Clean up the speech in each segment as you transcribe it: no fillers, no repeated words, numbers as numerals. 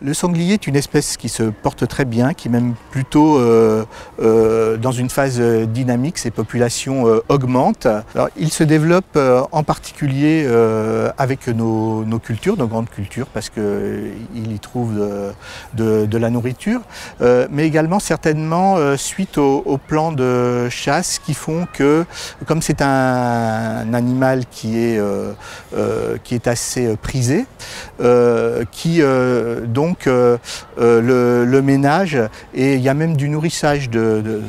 Le sanglier est une espèce qui se porte très bien, qui est même plutôt dans une phase dynamique. Ses populations augmentent. Alors, il se développe en particulier avec nos cultures, nos grandes cultures, parce qu'il y trouve de la nourriture, mais également certainement suite aux plans de chasse qui font que, comme c'est un animal qui est assez prisé, qui donc le ménage, et il y a même du nourrissage de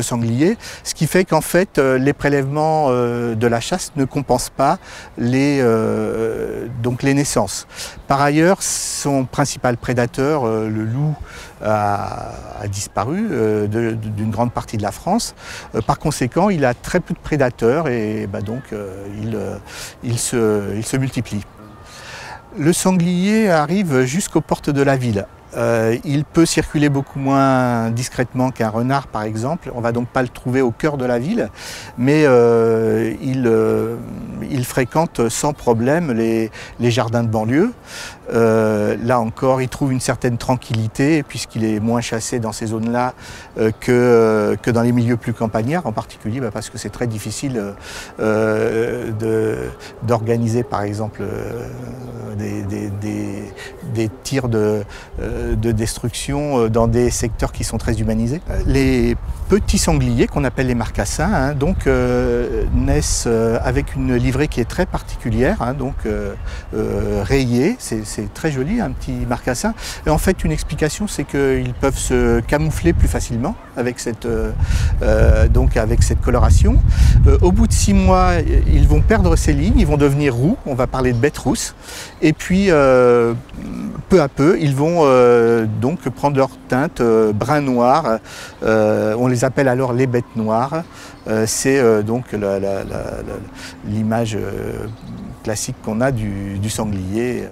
sangliers, ce qui fait qu'en fait les prélèvements de la chasse ne compensent pas les naissances. Par ailleurs, son principal prédateur, le loup, a disparu d'une grande partie de la France. Par conséquent, il a très peu de prédateurs et il se multiplie. Le sanglier arrive jusqu'aux portes de la ville. Il peut circuler beaucoup moins discrètement qu'un renard par exemple. On ne va donc pas le trouver au cœur de la ville, mais il fréquente sans problème les jardins de banlieue. Là encore, il trouve une certaine tranquillité puisqu'il est moins chassé dans ces zones-là que dans les milieux plus campagnards, en particulier parce que c'est très difficile d'organiser par exemple des tirs de destruction dans des secteurs qui sont très humanisés. Les petits sangliers, qu'on appelle les marcassins, naissent avec une livrée qui est très particulière, rayée. C'est très joli, un petit marcassin. Et en fait, une explication, c'est qu'ils peuvent se camoufler plus facilement avec cette coloration. Au bout de 6 mois, ils vont perdre ces lignes, ils vont devenir roux, on va parler de bêtes rousses. Et puis, peu à peu, ils vont donc prendre leur teinte brun-noir. On les appelle alors les bêtes noires. C'est donc l'image classique qu'on a du sanglier.